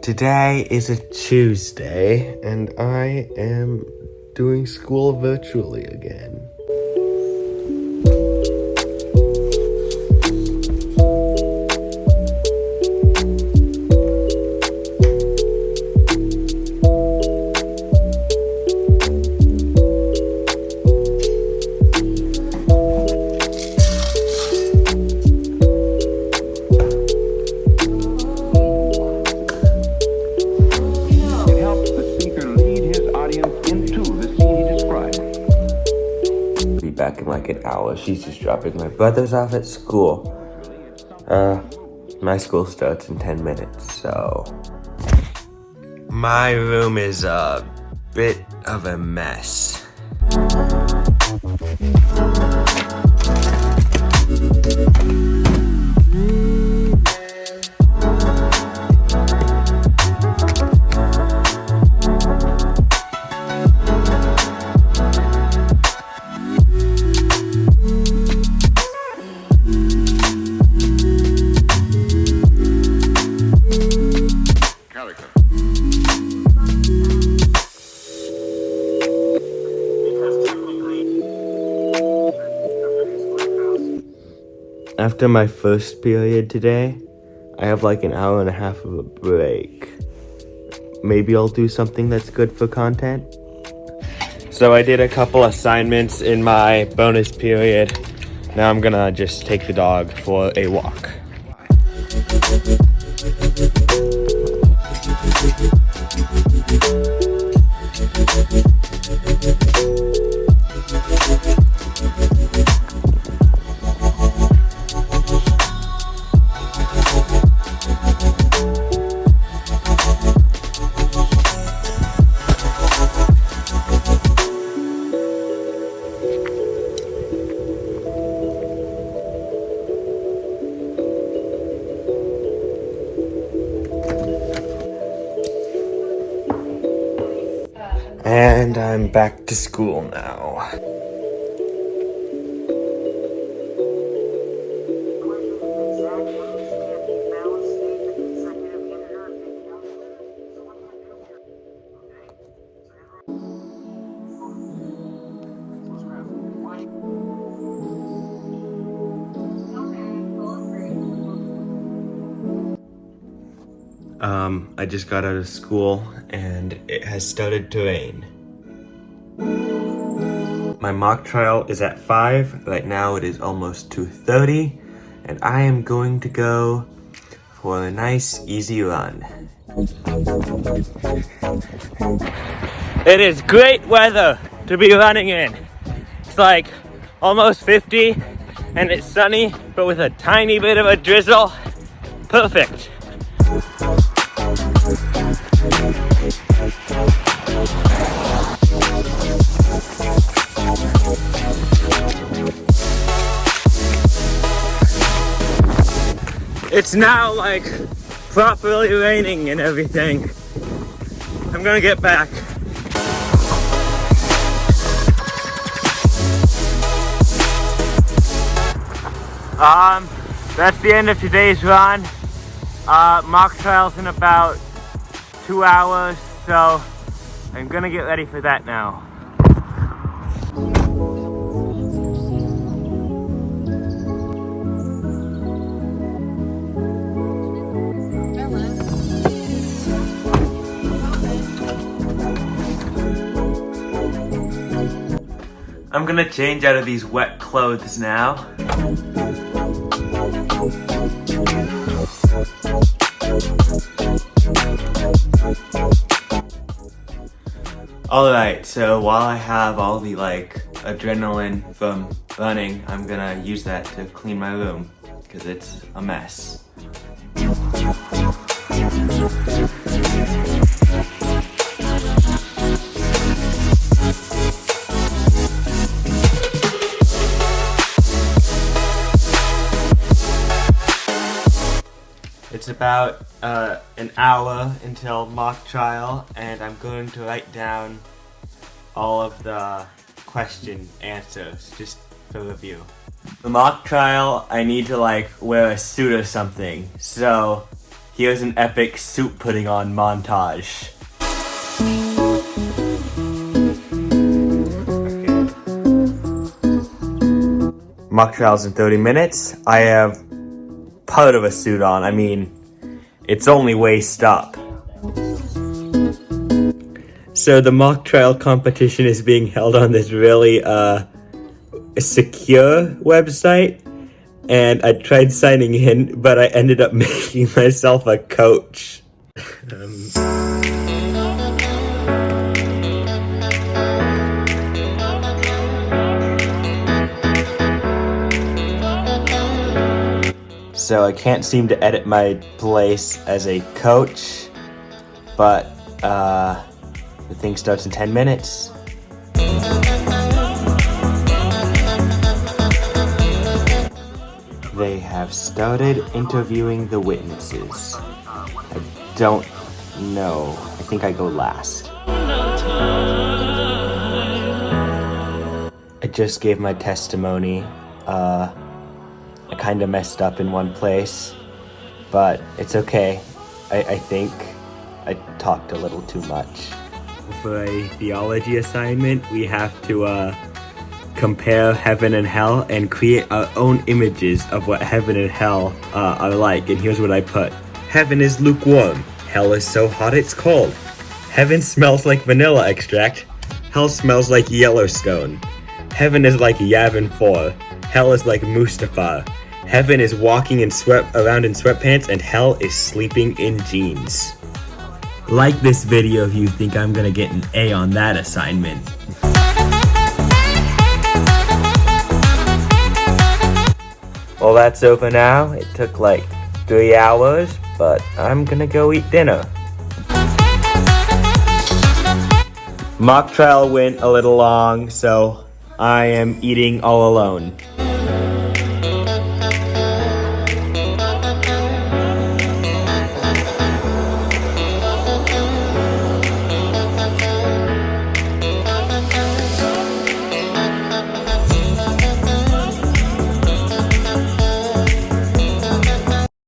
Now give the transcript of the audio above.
Today is a Tuesday, and I am doing school virtually again. Back in like an hour. She's just dropping my brothers off at school. My school starts in 10 minutes, so my room is a bit of a mess. After my first period today, I have like an hour and a half of a break. Maybe I'll do something that's good for content. So I did a couple assignments in my bonus period. Now I'm gonna just take the dog for a walk. And I'm back to school now. I just got out of school and it has started to rain. My mock trial is at 5. Right now it is almost 2:30, and I am going to go for a nice, easy run. It is great weather to be running in. It's like almost 50, and it's sunny, but with a tiny bit of a drizzle. Perfect. It's now like properly raining and everything. I'm gonna get back. That's the end of today's run. Mock trial's in about 2 hours, so I'm gonna get ready for that now. I'm gonna change out of these wet clothes now. Alright, so while I have all the adrenaline from running, I'm gonna use that to clean my room, because it's a mess. It's about an hour until mock trial, and I'm going to write down all of the question answers just for review. The mock trial, I need to wear a suit or something, so Here's an epic soup putting on montage. Okay. Mock trials in 30 minutes. I have part of a suit on. I mean, it's only waist up. So the mock trial competition is being held on this really secure website, and I tried signing in, but I ended up making myself a coach. So I can't seem to edit my place as a coach, but the thing starts in 10 minutes. They have started interviewing the witnesses. I don't know. I think I go last. I just gave my testimony. I kind of messed up in one place, but it's okay. I think I talked a little too much. For a theology assignment, we have to compare heaven and hell and create our own images of what heaven and hell are like. And here's what I put. Heaven is lukewarm. Hell is so hot it's cold. Heaven smells like vanilla extract. Hell smells like Yellowstone. Heaven is like Yavin 4. Hell is like Mustafar. Heaven is walking around in sweatpants, and hell is sleeping in jeans. Like this video if you think I'm gonna get an A on that assignment. Well, that's over now. It took like 3 hours, but I'm gonna go eat dinner. Mock trial went a little long, so I am eating all alone.